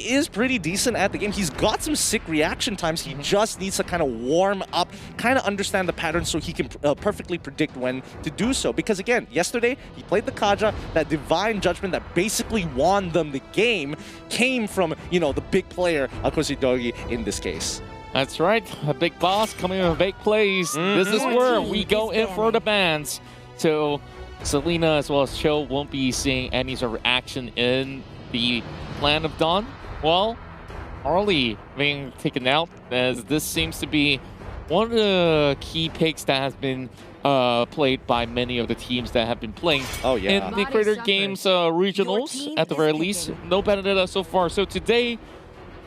is pretty decent at the game. He's got some sick reaction times. He just needs to kind of warm up, kind of understand the pattern so he can perfectly predict when to do so. Because again, yesterday, he played the Kaja. That divine judgment that basically won them the game came from, you know, the big player, Akosidogi, in this case. That's right. A big boss coming with big plays. This is where we go in for the bans. So Selena as well as Cho won't be seeing any sort of action in the Land of Dawn. Well, Harley being taken out, as this seems to be one of the key picks that has been played by many of the teams that have been playing in the Creator Games regionals, at the very least. No Benedetta so far. So today,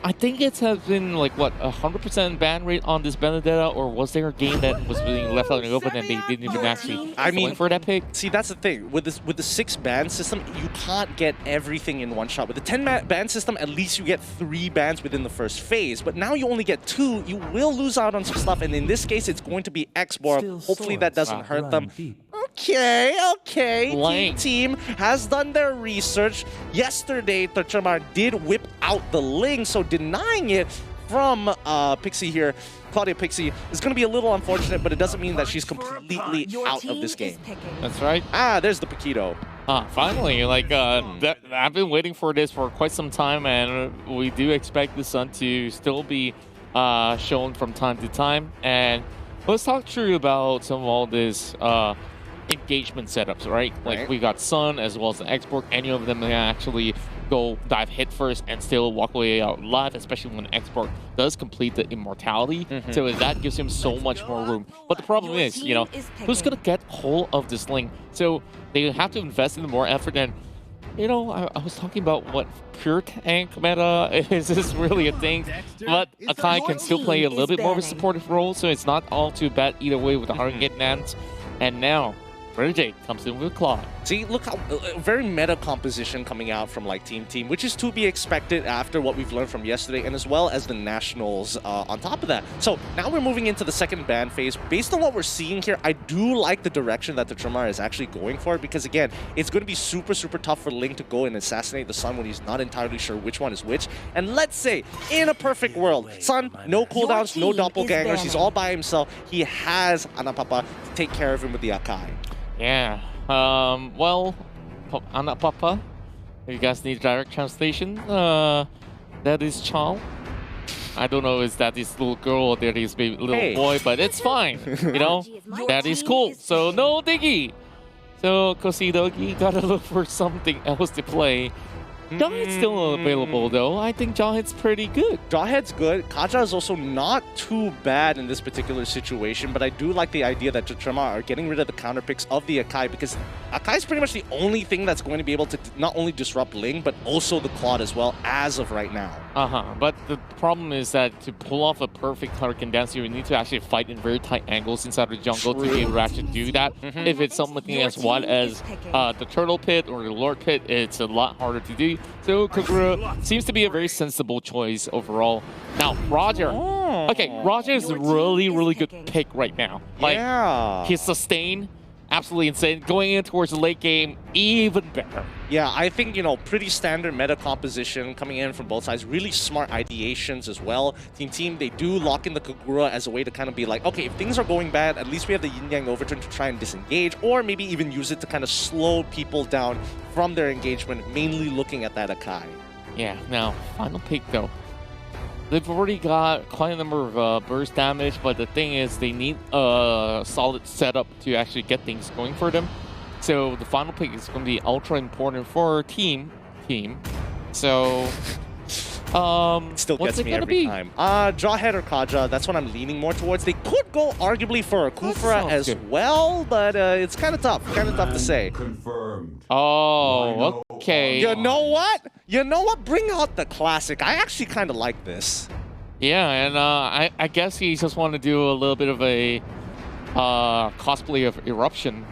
I think it has been like, what, 100% ban rate on this Benedetta, or was there a game that was being left out in the open and they didn't even actually going for that pick? See, that's the thing. With the 6 ban system, you can't get everything in one shot. With the 10 ban system, at least you get 3 bans within the first phase. But now you only get 2. You will lose out on some stuff, and in this case, it's going to be X-Borg. Hopefully that doesn't hurt them. Okay. Team has done their research. Yesterday, Tercemar did whip out the Ling, so denying it from Pixie here, Claudia Pixie, is going to be a little unfortunate, but it doesn't mean that she's completely out of this game. That's right. There's the Paquito. Finally, like, I've been waiting for this for quite some time, and we do expect the Sun to still be shown from time to time. And let's talk through about some of all this engagement setups, right? Like, we got Sun as well as the X-Borg. Any of them can actually go dive head first and still walk away out alive, especially when X-Borg does complete the immortality. So that gives him so much more room. But the problem is, you know, who's gonna get hold of this Ling? So they have to invest in more effort. And you know, I was talking about what pure tank meta is this really a thing, but Akai can still play a little bit more of a supportive role, so it's not all too bad either way with the 100 Nans. And now Jade comes in with Claude. See, look how very meta composition coming out from like Team, which is to be expected after what we've learned from yesterday, and as well as the Nationals on top of that. So now we're moving into the second ban phase. Based on what we're seeing here, I do like the direction that the Tercemar is actually going for, because again, it's going to be super tough for Ling to go and assassinate the Sun when he's not entirely sure which one is which. And let's say, in a perfect world, Sun, no cooldowns, no doppelgangers, he's all by himself. He has Anapapa to take care of him with the Akai. Yeah, well, Anapapa, if you guys need direct translation, that is Chal. I don't know if that is little girl or that is little boy, but it's fine, you know, that is cool. So no diggy. So Kosidogi gotta look for something else to play. Jawhead's still available though. I think Jawhead's pretty good. Jawhead's good. Kaja is also not too bad in this particular situation, but I do like the idea that Tercemar are getting rid of the counter picks of the Akai, because Akai is pretty much the only thing that's going to be able to not only disrupt Ling, but also the Claude as well, as of right now. But the problem is that to pull off a perfect Hurricane Dance, you need to actually fight in very tight angles inside the jungle to be able to actually do that. If it's something as wide as the Turtle Pit or the Lord Pit, it's a lot harder to do. So Kagura seems to be a very sensible choice overall. Now, Roger. Okay, Roger is a really good pick right now. Like, his sustain, absolutely insane. Going in towards the late game, even better. Yeah, I think, you know, pretty standard meta composition coming in from both sides. Really smart ideations as well. Team, they do lock in the Kagura as a way to kind of be like, okay, if things are going bad, at least we have the Yin-Yang Overturn to try and disengage, or maybe even use it to kind of slow people down from their engagement, mainly looking at that Akai. Yeah, now, final pick though. They've already got quite a number of burst damage, but the thing is they need a solid setup to actually get things going for them. So the final pick is going to be ultra important for team. So it still gets me every time. Jawhead or Kaja, that's what I'm leaning more towards. They could go arguably for a Kufra as well, but it's kind of tough. Kind of tough to say. Confirmed. Oh, okay. You know what? You know what? Bring out the classic. I actually kind of like this. Yeah, and I guess he just want to do a little bit of a cosplay of Eruption,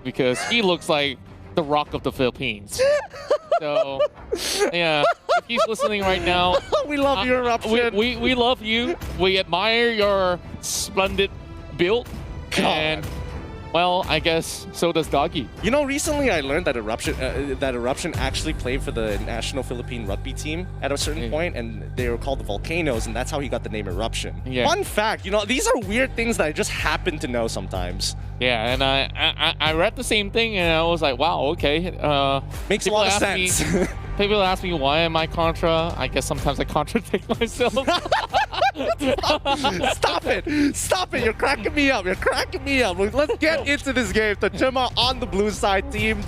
because he looks like the Rock of the Philippines. So, yeah, if he's listening right now, we love you, Eruption. We love you. We admire your splendid build. God. And Well, I guess so does Doggy. You know, recently I learned that Eruption actually played for the national Philippine rugby team at a certain point, and they were called the Volcanoes, and that's how he got the name Eruption. Yeah. Fun fact, you know, these are weird things that I just happen to know sometimes. Yeah, and I read the same thing, and I was like, wow, okay. Makes a lot of sense. People ask me why am I Contra. I guess sometimes I contradict myself. Stop it! Stop it! You're cracking me up. You're cracking me up. Let's get into this game. Tercemar on the blue side, team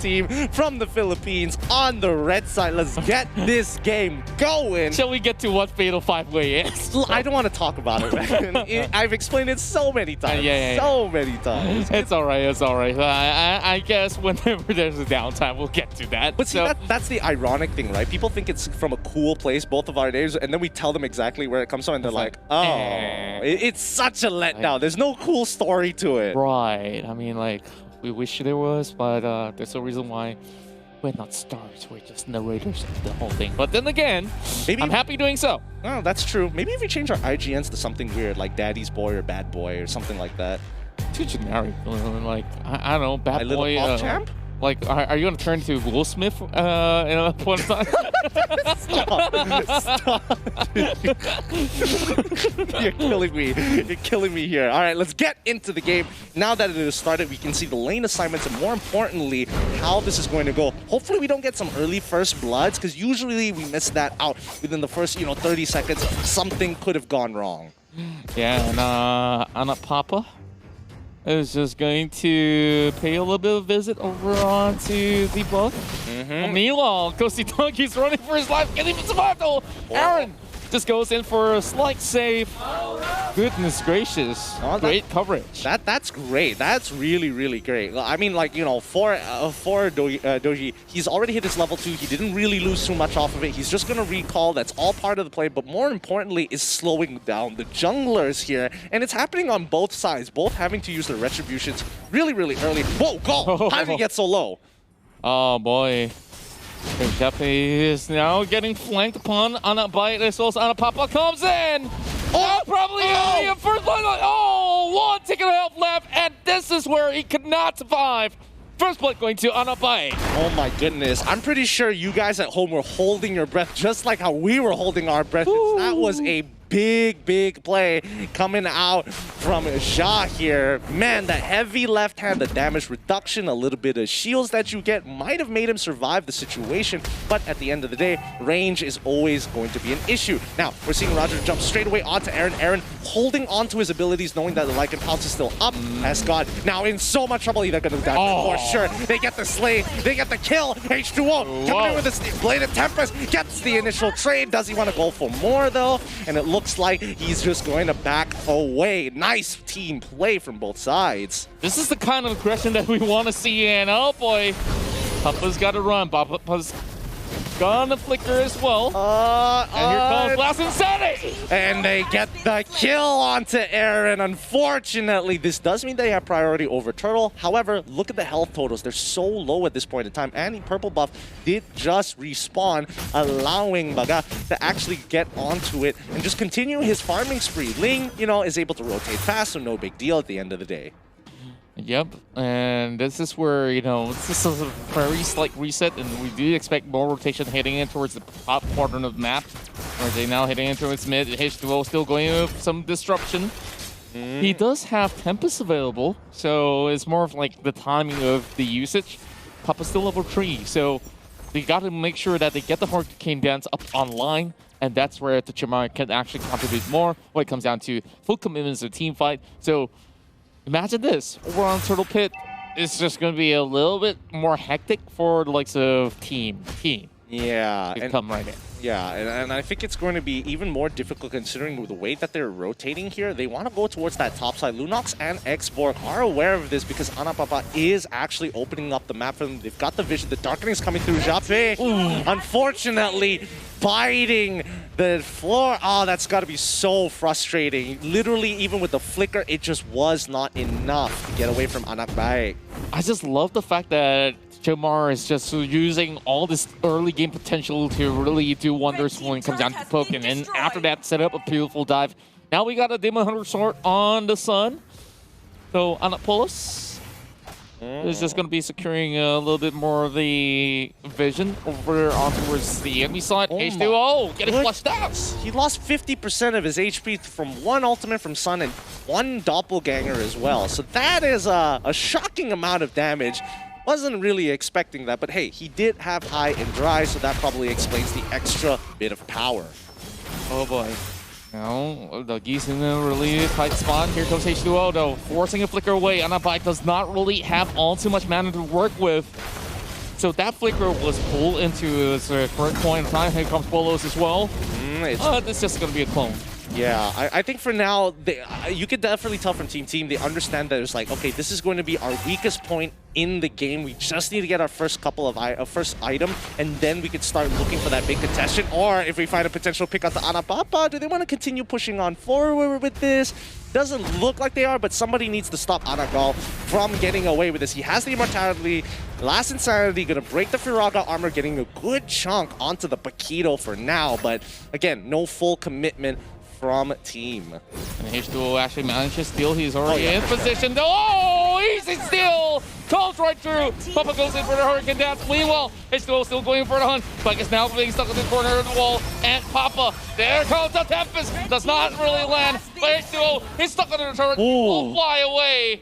from the Philippines on the red side. Let's get this game going. Shall we get to what Fatal 5-Way is? I don't want to talk about it, man. I've explained it so many times. So many times. It's all right. It's all right. I guess whenever there's a downtime, we'll get to that. But see, that's the ironic thing, right? People think it's from a cool place, both of our names, and then we tell them exactly where it comes from, and they're like, oh, it's such a letdown. There's no cool story to it. Right. I mean, like, we wish there was, but there's a reason why we're not stars. We're just narrators of the whole thing. But then again, maybe I'm happy doing so. Oh, that's true. Maybe if we change our IGNs to something weird, like Daddy's Boy or Bad Boy or something like that. Too generic. Like, I don't know, Bad Boy. Champ? Like, are you going to turn to Will Smith in a point of time? Stop. You're killing me. You're killing me here. All right, let's get into the game. Now that it has started, we can see the lane assignments and more importantly, how this is going to go. Hopefully we don't get some early first bloods because usually we miss that out within the first, 30 seconds. Something could have gone wrong. Yeah, and Anna Papa is just going to pay a little bit of a visit over onto the buff. Meanwhile, Ghosty Donkey's running for his life, getting survived though. Aaron just goes in for a slight save. Goodness gracious. Great coverage. That's great. That's really, really great. I mean, like, for Doji, he's already hit his level 2. He didn't really lose too much off of it. He's just going to recall. That's all part of the play. But more importantly is slowing down the junglers here. And it's happening on both sides, both having to use their retributions really, really early. Whoa, go! How did he get so low? Oh, boy. Jeppe is now getting flanked upon on a bite as well as Anna Papa comes in. Oh, probably a first line. Oh, one ticket of health left, and this is where he could not survive. First blood going to Anna Papa. Oh my goodness. I'm pretty sure you guys at home were holding your breath just like how we were holding our breath. That was a big play coming out from Xia here. Man, the heavy left hand, the damage reduction, a little bit of shields that you get might have made him survive the situation, but at the end of the day, range is always going to be an issue. Now, we're seeing Roger jump straight away onto Aaron. Aaron holding onto his abilities, knowing that the Lycan Pounce is still up. Escod now in so much trouble, they're going to die for sure. They get the slay, they get the kill. H2O coming in with this Blade of Tempest, gets the initial trade. Does he want to go for more though? And it looks like he's just going to back away. Nice team play from both sides. This is the kind of aggression that we want to see, and oh boy, Papa's got to run. Papa's gonna flicker as well. And here comes Blast Insanity! And they get the kill onto Aaron. Unfortunately, this does mean they have priority over Turtle. However, look at the health totals. They're so low at this point in time. And the purple buff did just respawn, allowing Baga to actually get onto it and just continue his farming spree. Ling, is able to rotate fast, so no big deal at the end of the day. Yep, and this is where, this is a very slight reset, and we do expect more rotation heading in towards the top quadrant of the map. Where they now heading in towards mid, H2O still going with some disruption. He does have Tempest available, so it's more of like the timing of the usage. Papa's still level 3, so they got to make sure that they get the Hurricane Dance up online, and that's where Tercemar can actually contribute more when it comes down to full commitments to team fight. So imagine this, over on Turtle Pit, it's just going to be a little bit more hectic for the likes of team. Yeah. And come right in. Yeah, and I think it's going to be even more difficult considering the way that they're rotating here. They want to go towards that top side. Lunox and Xborg are aware of this because Anna Papa is actually opening up the map for them. They've got the vision. The darkening is coming through. Jappe, unfortunately, biting the floor. Oh, that's got to be so frustrating. Literally, even with the flicker, it just was not enough to get away from Anak Baik. I just love the fact that Tercemar is just using all this early game potential to really do wonders when it comes down to poke. And then after that, set up a beautiful dive. Now we got a Demon Hunter sword on the sun. So Anapolus It's just going to be securing a little bit more of the vision over on towards the enemy side. H2O getting flushed out. He lost 50% of his HP from one ultimate from Sun and one doppelganger as well. So that is a shocking amount of damage. Wasn't really expecting that, but hey, he did have high and dry, so that probably explains the extra bit of power. Oh boy. No, the Geese in a really tight spot. Here comes H2O though, forcing a flicker away. Tambay does not really have all too much mana to work with. So that flicker was pulled into its correct point in time. Here comes Polos as well. It's just going to be a clone. Yeah, I think for now, you could definitely tell from Team they understand that it's like, okay, this is going to be our weakest point in the game. We just need to get our first couple of first item, and then we could start looking for that big contestant. Or if we find a potential pick out the Anapapa, do they want to continue pushing on forward with this? Doesn't look like they are, but somebody needs to stop Anagal from getting away with this. He has the immortality, last insanity, gonna break the Firaga armor, getting a good chunk onto the Paquito for now. But again, no full commitment from Team. And H2O actually managed to steal. He's already in position. Oh, easy steal! Comes right through. Papa goes in for the Hurricane Dance. Meanwhile, H2O still going for the hunt. Spike is now being stuck in the corner of the wall. And Papa, there comes the Tempest. Does not really land. But H2O is stuck under the turret. Will fly away.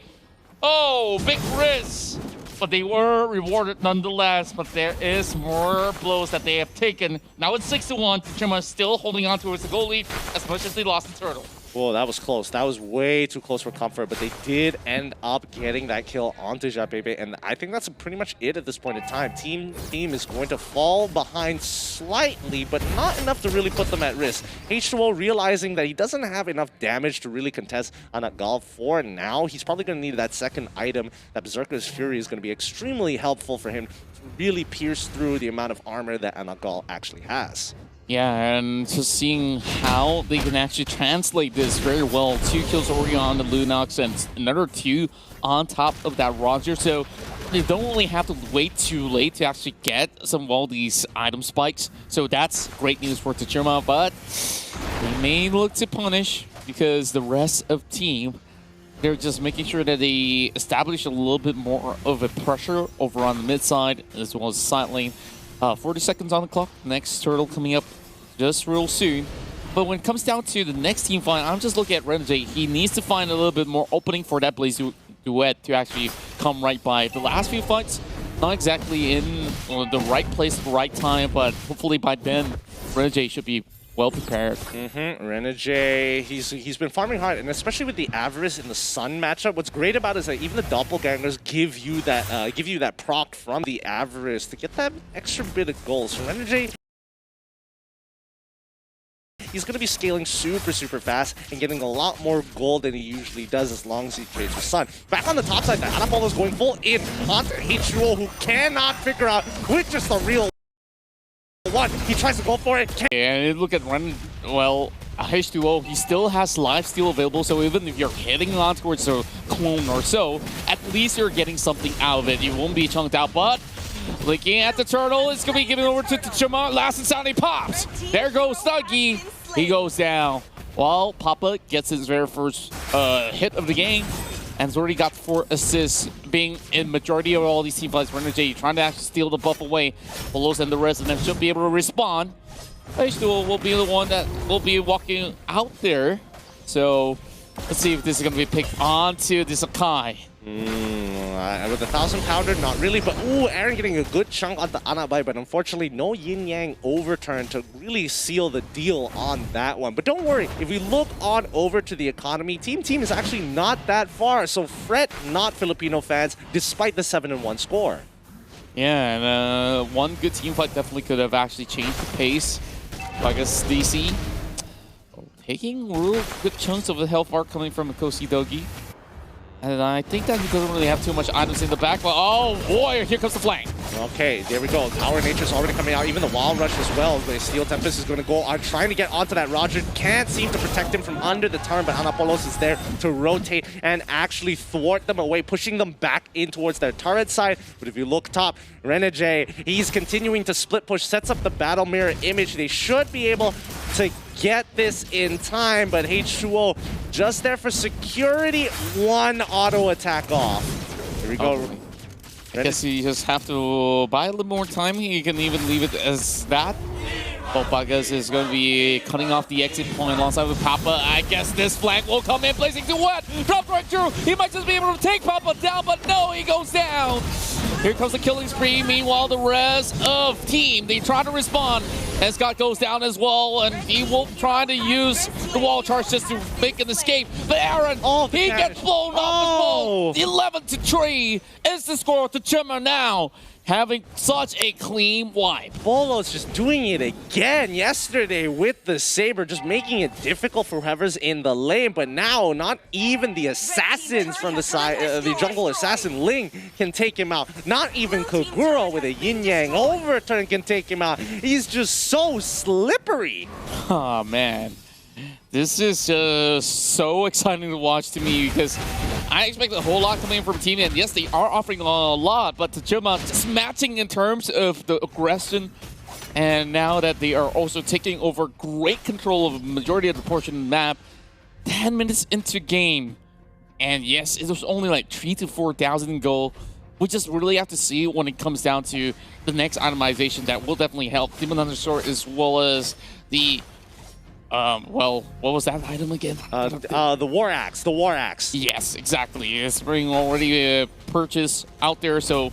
Oh, big risk. But they were rewarded nonetheless. But there is more blows that they have taken. Now it's 6-1. Tercemar still holding on towards the goal lead as much as they lost the turtle. Whoa, that was close. That was way too close for comfort, but they did end up getting that kill onto Japebe, and I think that's pretty much it at this point in time. Team is going to fall behind slightly, but not enough to really put them at risk. H2O realizing that he doesn't have enough damage to really contest Anagal for now. He's probably going to need that second item. That Berserker's Fury is going to be extremely helpful for him to really pierce through the amount of armor that Anagal actually has. Yeah, and just seeing how they can actually translate this very well. 2 kills already on the Lunox and another 2 on top of that Roger. So they don't really have to wait too late to actually get some of all these item spikes. So that's great news for Tercemar, but they may look to punish because the rest of Team, they're just making sure that they establish a little bit more of a pressure over on the mid side as well as the side lane. 40 seconds on the clock. Next turtle coming up just real soon. But when it comes down to the next team fight, I'm just looking at Renegade. He needs to find a little bit more opening for that Blaze duet to actually come right by. The last few fights, not exactly in the right place at the right time, but hopefully by then, Renegade should be well prepared. Renegade, he's been farming hard, and especially with the Avarice and the Sun matchup, what's great about it is that even the Doppelgangers give you that proc from the Avarice to get that extra bit of gold. So Renegade, he's going to be scaling super fast and getting a lot more gold than he usually does as long as he trades with Sun. Back on the top side, the Anapolo's going full in onto H2O, who cannot figure out which is the real one. He tries to go for it. And look at H2O, he still has lifesteal available, so even if you're heading on towards a clone or so, at least you're getting something out of it. You won't be chunked out, but looking at the turtle, it's going to be given over to Tercemar. Last and sound, he pops. There goes Thuggy. He goes down. While Papa gets his very first hit of the game, and has already got 4 assists, being in majority of all these team fights. Renegade trying to actually steal the buff away. Polos and the rest of them should be able to respond. H2O will be the one that will be walking out there. So let's see if this is going to be picked onto this Akai. With 1,000 powder, not really, but Aaron getting a good chunk on the Anabai, but unfortunately no Yin Yang overturn to really seal the deal on that one. But don't worry, if we look on over to the economy, Team is actually not that far, so fret not, Filipino fans, despite the 7-1 score. Yeah, and one good team fight definitely could have actually changed the pace. I guess DC taking real good chunks of the health bar coming from Mikosi Dogi. And I think that he doesn't really have too much items in the back, but oh boy, here comes the flank. Okay, there we go. Power Nature's already coming out, even the Wild Rush as well. The Steel Tempest is going to go on trying to get onto that Roger. Can't seem to protect him from under the turn, but Anapolos is there to rotate and actually thwart them away, pushing them back in towards their turret side. But if you look top, Renegade, he's continuing to split push, sets up the battle mirror image. They should be able to get this in time, but H2O just there for security. One auto attack off. Here we go. I guess you just have to buy a little more time. You can even leave it as that. Bagas is going to be cutting off the exit point alongside with Papa. I guess this flank will come in, placing to what? Drop right through. He might just be able to take Papa down, but no, he goes down. Here comes the killing spree. Meanwhile, the rest of team, they try to respond. And Scott goes down as well, and he will try to use the wall charge just to make an escape. But Aaron, he gets blown off as well. 11-3 is the score to Tercemar now, having such a clean wipe. Bolo's just doing it again yesterday with the Saber, just making it difficult for whoever's in the lane. But now, not even the assassins from the side, the jungle assassin Ling can take him out. Not even Koguro with a yin-yang overturn can take him out. He's just so slippery. Oh, man. This is just so exciting to watch to me because I expect a whole lot coming in from team, and yes, they are offering a lot, but Tercemar just matching in terms of the aggression, and now that they are also taking over great control of the majority of the portion of the map, 10 minutes into game, and yes, it was only like 3,000 to 4,000 goal. We just really have to see when it comes down to the next itemization that will definitely help Demon Undersword as well as the well, what was that item again? The War Axe. The War Axe. Yes, exactly. It's being already purchased out there, so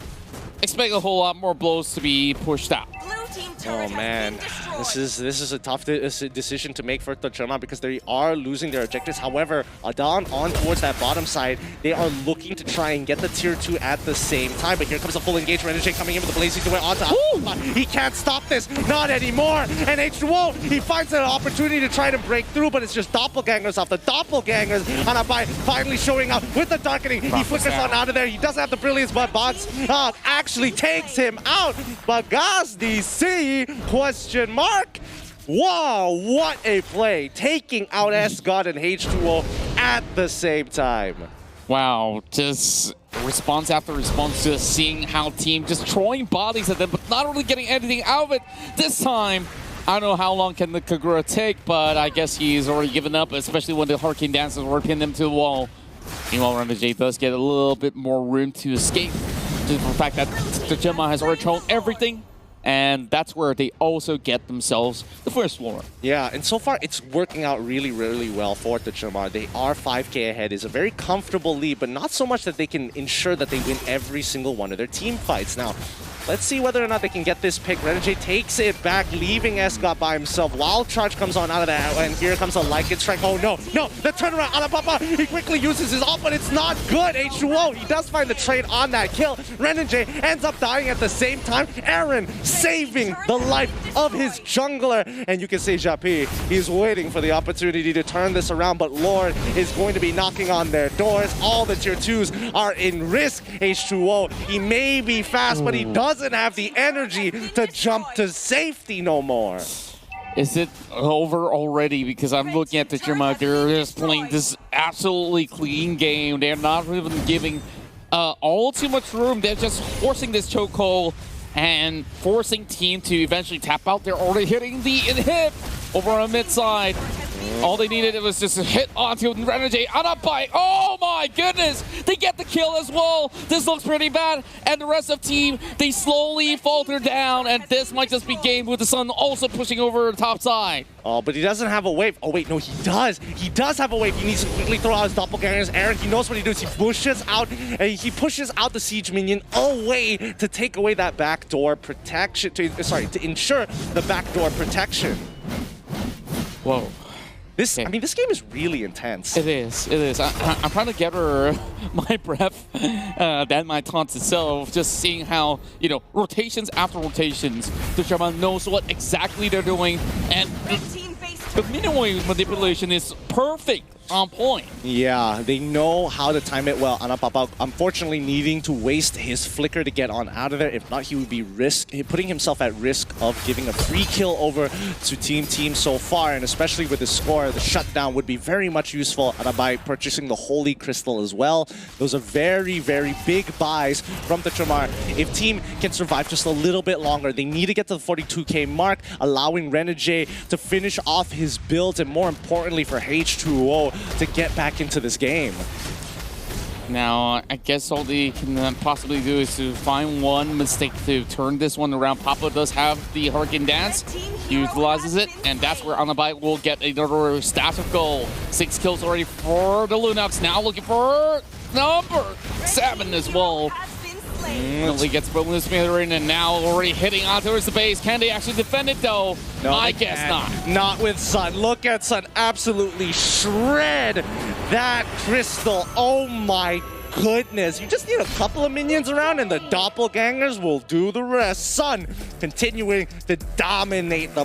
expect a whole lot more blows to be pushed out. Oh man, this is a tough decision to make for Tercemar because they are losing their objectives. However, Adan on towards that bottom side, they are looking to try and get the tier 2 at the same time. But here comes a full engagement. Renegade coming in with the blazing duet onto Alpha. He can't stop this, not anymore. And H2O, he finds an opportunity to try to break through, but it's just doppelgangers off the doppelgangers. Anabai finally showing up with the darkening. He flickers on out of there. He doesn't have the brilliance, but Bots actually takes him out. But Gaz DC? Question mark? Wow, what a play. Taking out S-God and H2O at the same time. Wow, just response after response, just seeing how team just throwing bodies at them, but not really getting anything out of it. This time, I don't know how long can the Kagura take, but I guess he's already given up, especially when the Hurricane Dancers were pinning him to the wall. Meanwhile, Renegade does get a little bit more room to escape, due to the fact that Zhenhua has already thrown everything. And that's where they also get themselves the first floor. Yeah, and so far it's working out really, really well for Tercemar. They are 5K ahead. It's a very comfortable lead, but not so much that they can ensure that they win every single one of their team fights. Now, let's see whether or not they can get this pick. Renegade takes it back, leaving Escott by himself. Wild Charge comes on out of that, and here comes a Lycan Strike. Oh no, no, the turnaround, Alababa, he quickly uses his ult, but it's not good. H2O, he does find the trade on that kill. Renegade ends up dying at the same time. Aaron saving the life of his jungler, and you can see Japi, he's waiting for the opportunity to turn this around, but Lord is going to be knocking on their doors. All the tier 2s are in risk. H2O, he may be fast, but he doesn't have the energy to jump to safety no more. Is it over already? Because I'm looking at the Tercemar, they're just playing this absolutely clean game. They're not even giving all too much room. They're just forcing this chokehold and forcing team to eventually tap out. They're already hitting the hit over on mid side. All they needed was just a hit onto Renegade on a bite. Oh my goodness! They get the kill as well. This looks pretty bad. And the rest of team, they slowly falter down. And this might just be game with the Sun also pushing over the top side. Oh, but he doesn't have a wave. Oh wait, no, he does. He does have a wave. He needs to quickly throw out his doppelgangers. Aaron, he knows what he does. He pushes out the siege minion away to take away that backdoor protection. To ensure the backdoor protection. Whoa. I mean, this game is really intense. It is. It is. I'm trying to gather my breath than my taunts itself. Just seeing how, you know, rotations after rotations, Tercemar knows what exactly they're doing, and the Moymoy manipulation is perfect. On point. Yeah, they know how to time it well. Anapapa, unfortunately, needing to waste his flicker to get on out of there. If not, he would be putting himself at risk of giving a free kill over to Team so far. And especially with the score, the shutdown would be very much useful by purchasing the Holy Crystal as well. Those are very, very big buys from the Tercemar. If Team can survive just a little bit longer, they need to get to the 42k mark, allowing Renegade to finish off his builds, and more importantly for H2O to get back into this game. Now, I guess all they can possibly do is to find one mistake to turn this one around. Papa does have the Hurricane Dance. He utilizes it, and that's where Tambay will get another stash of gold. 6 kills already for the Lunox. Now looking for number 7 as well. He gets bonus meter in, and now already hitting on towards the base. Can they actually defend it though? No, I guess not. Not with Sun. Look at Sun absolutely shred that crystal. Oh my goodness. You just need a couple of minions around and the doppelgangers will do the rest. Sun continuing to dominate the